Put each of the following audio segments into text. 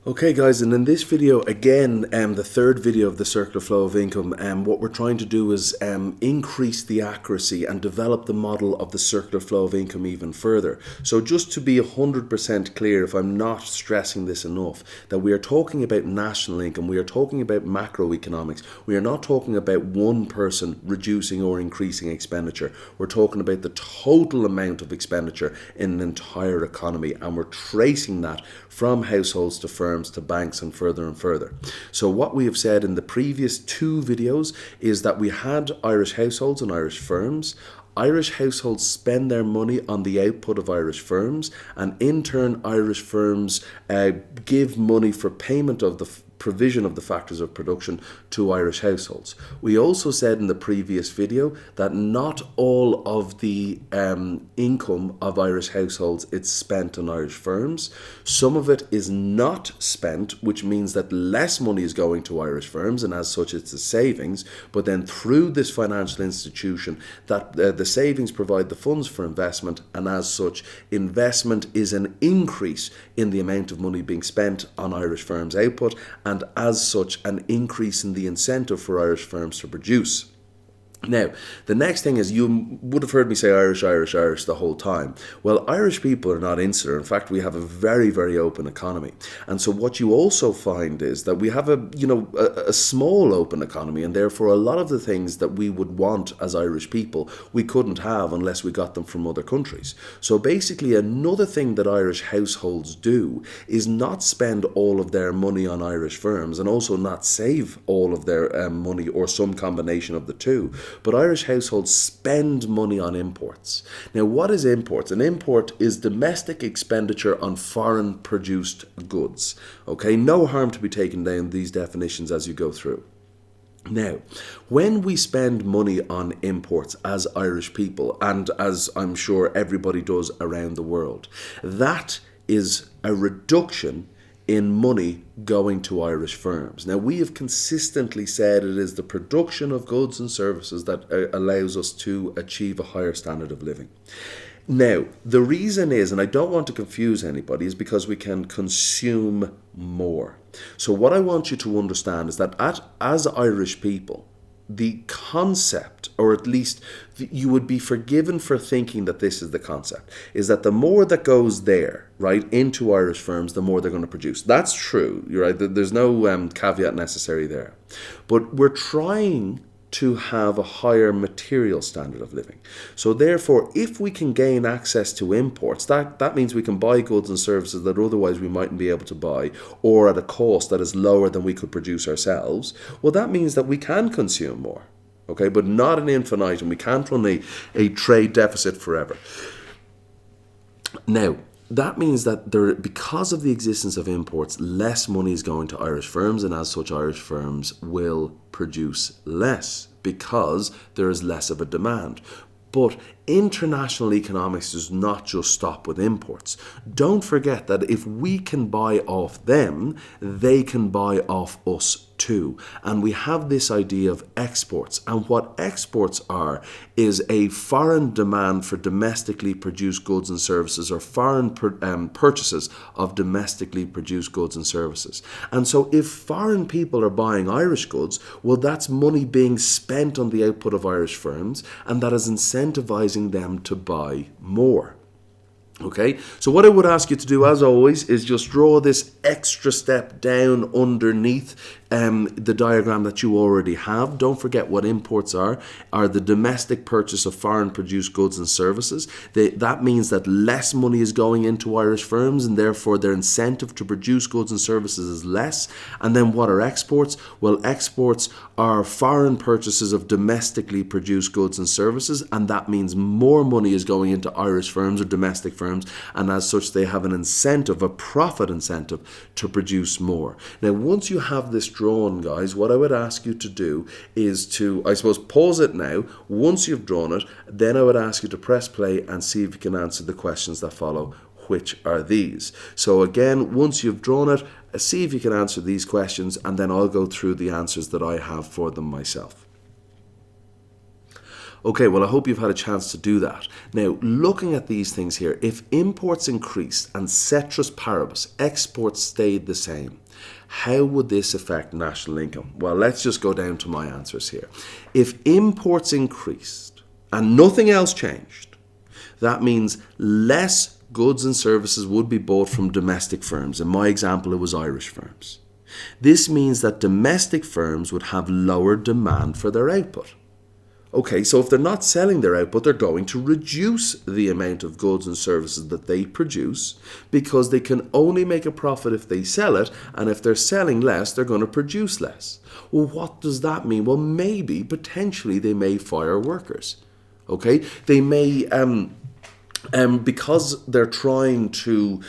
Okay guys, and in this video, again, the third video of the circular flow of income, what we're trying to do is increase the accuracy and develop the model of the circular flow of income even further. So just to be 100% clear, if I'm not stressing this enough, that we are talking about national income, we are talking about macroeconomics, we are not talking about one person reducing or increasing expenditure. We're talking about the total amount of expenditure in an entire economy, and we're tracing that from households to firms to banks and further. So what we have said in the previous two videos is that we had Irish households and Irish firms. Irish households spend their money on the output of Irish firms, and in turn Irish firms give money for payment of the provision of the factors of production to Irish households. We also said in the previous video that not all of the income of Irish households is spent on Irish firms. Some of it is not spent, which means that less money is going to Irish firms, and as such it's a savings, but then through this financial institution that the savings provide the funds for investment, and as such investment is an increase in the amount of money being spent on Irish firms' output, and as such an increase in the incentive for Irish firms to produce. Now, the next thing is, you would have heard me say Irish the whole time. Well, Irish people are not insular. In fact, we have a very open economy. And so what you also find is that we have a small open economy, and therefore a lot of the things that we would want as Irish people, we couldn't have unless we got them from other countries. So basically, another thing that Irish households do is not spend all of their money on Irish firms, and also not save all of their money, or some combination of the two. But Irish households spend money on imports. Now, what is imports? An import is domestic expenditure on foreign produced goods. Okay, no harm to be taken down these definitions as you go through. Now, when we spend money on imports as Irish people, and as I'm sure everybody does around the world, that is a reduction in money going to Irish firms. Now, we have consistently said it is the production of goods and services that allows us to achieve a higher standard of living. Now, the reason is, and I don't want to confuse anybody, is because we can consume more. So what I want you to understand is that as Irish people, the concept, or at least you would be forgiven for thinking that this is the concept, is that the more that goes there, right, into Irish firms, the more they're going to produce. That's true, you're right, there's no caveat necessary there. But we're trying to have a higher material standard of living. So therefore, if we can gain access to imports, that means we can buy goods and services that otherwise we mightn't be able to buy, or at a cost that is lower than we could produce ourselves. Well, that means that we can consume more, okay, but not an infinitum. We can't run a trade deficit forever. Now, that means that because of the existence of imports, less money is going to Irish firms, and as such Irish firms will produce less because there is less of a demand. But international economics does not just stop with imports. Don't forget that if we can buy off them, they can buy off us too. And we have this idea of exports. And what exports are is a foreign demand for domestically produced goods and services, or foreign purchases of domestically produced goods and services. And so if foreign people are buying Irish goods, well, that's money being spent on the output of Irish firms, and that is incentivizing them to buy more. Okay, so what I would ask you to do, as always, is just draw this extra step down underneath the diagram that you already have. Don't forget what imports are the domestic purchase of foreign produced goods and services. That means that less money is going into Irish firms, and therefore their incentive to produce goods and services is less. And then what are exports? Well, exports are foreign purchases of domestically produced goods and services, and that means more money is going into Irish firms or domestic firms, and as such they have an incentive, a profit incentive, to produce more. Now, once you have this drawn, guys, what I would ask you to do is to, I suppose, pause it now. Once you've drawn it, then I would ask you to press play and see if you can answer the questions that follow. Which are these? So again, once you've drawn it, see if you can answer these questions, and then I'll go through the answers that I have for them myself. Okay, well, I hope you've had a chance to do that. Now, looking at these things here, if imports increased and ceteris paribus, exports stayed the same, how would this affect national income? Well, let's just go down to my answers here. If imports increased and nothing else changed, that means less goods and services would be bought from domestic firms. In my example, it was Irish firms. This means that domestic firms would have lower demand for their output. Okay, so if they're not selling their output, they're going to reduce the amount of goods and services that they produce because they can only make a profit if they sell it, and if they're selling less, they're going to produce less. Well, what does that mean? Well, maybe, potentially, they may fire workers. Okay, they may, because they're trying to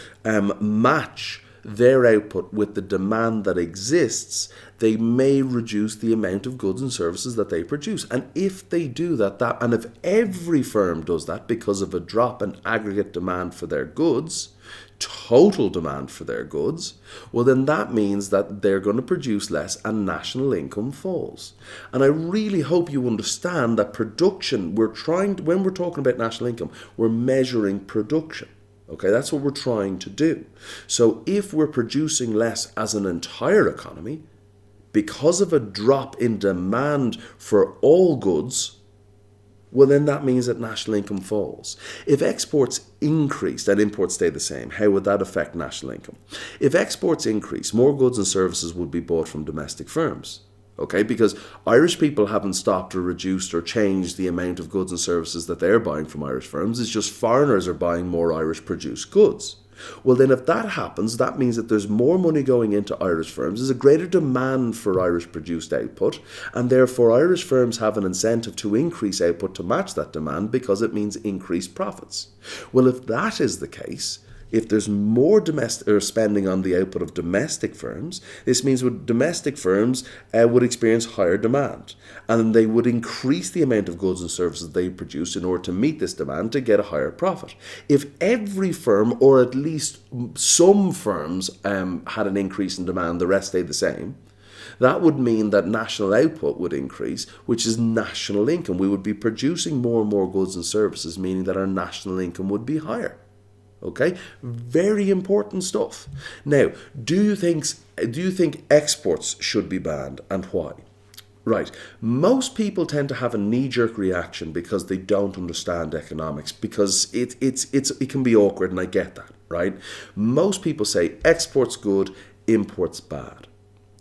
match their output with the demand that exists, they may reduce the amount of goods and services that they produce. And if they do that, and if every firm does that because of a drop in aggregate demand for their goods, total demand for their goods, well, then that means that they're going to produce less and national income falls. And I really hope you understand that production, when we're talking about national income, we're measuring production. Okay, that's what we're trying to do. So if we're producing less as an entire economy, because of a drop in demand for all goods, well, then that means that national income falls. If exports increased and imports stay the same, how would that affect national income? If exports increase, more goods and services would be bought from domestic firms. Okay, because Irish people haven't stopped or reduced or changed the amount of goods and services that they're buying from Irish firms. It's just foreigners are buying more Irish produced goods. Well, then if that happens, that means that there's more money going into Irish firms. There's a greater demand for Irish produced output, and therefore Irish firms have an incentive to increase output to match that demand because it means increased profits. Well, if that is the case, if there's more domestic spending on the output of domestic firms, this means domestic firms would experience higher demand, and they would increase the amount of goods and services they produce in order to meet this demand to get a higher profit. If every firm, or at least some firms, had an increase in demand, the rest stayed the same, that would mean that national output would increase, which is national income. We would be producing more and more goods and services, meaning that our national income would be higher. Okay, very important stuff. Now, do you think exports should be banned, and why? Right, most people tend to have a knee-jerk reaction because they don't understand economics, because it can be awkward, and I get that, right? Most people say exports good, imports bad.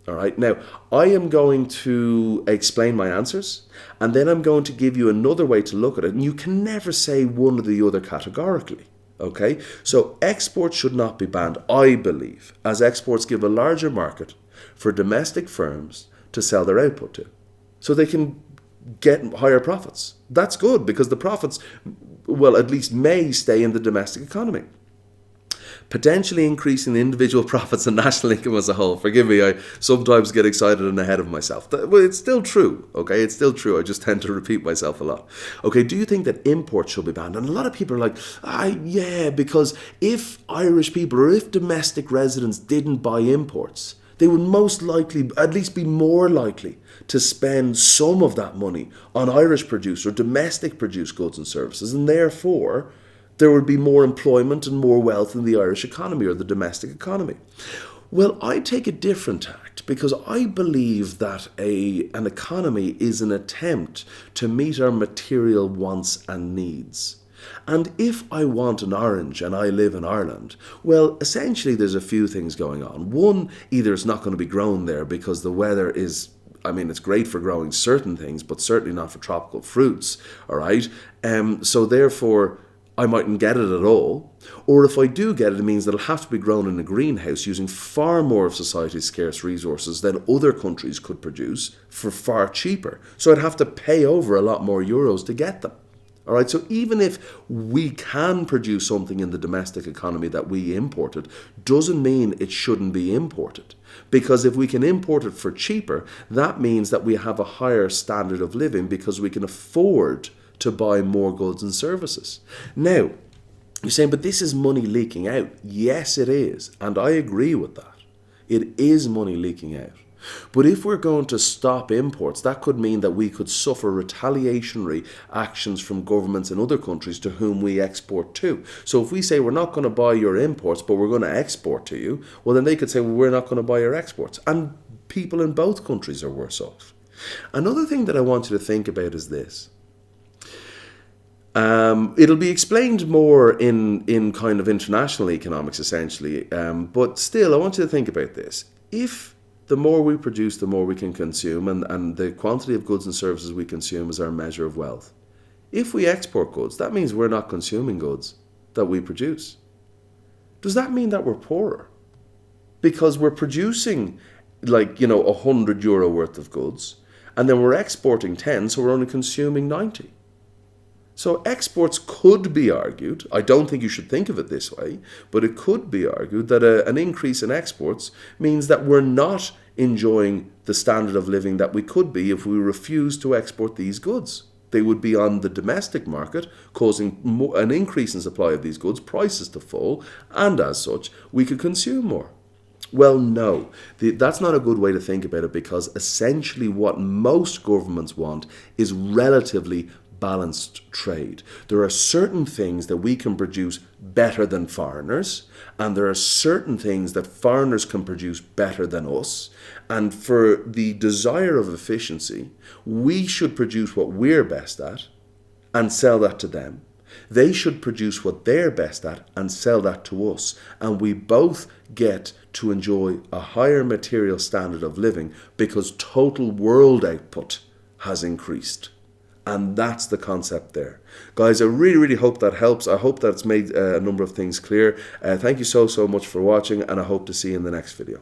All right, now I am going to explain my answers, and then I'm going to give you another way to look at it, and you can never say one or the other categorically. Okay, so exports should not be banned, I believe, as exports give a larger market for domestic firms to sell their output to, so they can get higher profits. That's good, because the profits, well, at least may stay in the domestic economy, potentially increasing the individual profits and national income as a whole. Forgive me, I sometimes get excited and ahead of myself. Well, it's still true, okay? It's still true. I just tend to repeat myself a lot. Okay, do you think that imports should be banned? And a lot of people are like, yeah, because if Irish people, or if domestic residents didn't buy imports, they would most likely, at least be more likely, to spend some of that money on Irish produced or domestic produced goods and services, and therefore there would be more employment and more wealth in the Irish economy, or the domestic economy. Well, I take a different tact, because I believe that an economy is an attempt to meet our material wants and needs. And if I want an orange and I live in Ireland, well, essentially there's a few things going on. One, either it's not going to be grown there because the weather is, it's great for growing certain things, but certainly not for tropical fruits, all right? So therefore, I mightn't get it at all. Or if I do get it, it means that it'll have to be grown in a greenhouse using far more of society's scarce resources than other countries could produce for far cheaper. So I'd have to pay over a lot more euros to get them. All right, so even if we can produce something in the domestic economy that we imported, doesn't mean it shouldn't be imported. Because if we can import it for cheaper, that means that we have a higher standard of living because we can afford to buy more goods and services. Now, you're saying, but this is money leaking out. Yes, it is. And I agree with that. It is money leaking out. But if we're going to stop imports, that could mean that we could suffer retaliatory actions from governments in other countries to whom we export to. So if we say we're not going to buy your imports, but we're going to export to you, well, then they could say, well, we're not going to buy your exports. And people in both countries are worse off. Another thing that I want you to think about is this. It'll be explained more in kind of international economics, essentially. But still, I want you to think about this. If the more we produce, the more we can consume, and the quantity of goods and services we consume is our measure of wealth. If we export goods, that means we're not consuming goods that we produce. Does that mean that we're poorer? Because we're producing €100 worth of goods, and then we're exporting 10, so we're only consuming 90. So exports could be argued, I don't think you should think of it this way, but it could be argued that an increase in exports means that we're not enjoying the standard of living that we could be if we refuse to export these goods. They would be on the domestic market, causing an increase in supply of these goods, prices to fall, and as such, we could consume more. Well, no, that's not a good way to think about it, because essentially what most governments want is relatively balanced trade. There are certain things that we can produce better than foreigners, and there are certain things that foreigners can produce better than us. And for the desire of efficiency, we should produce what we're best at and sell that to them. They should produce what they're best at and sell that to us. And we both get to enjoy a higher material standard of living because total world output has increased. And that's the concept there. Guys, I really, really hope that helps. I hope that's made a number of things clear. Thank you so much for watching, and I hope to see you in the next video.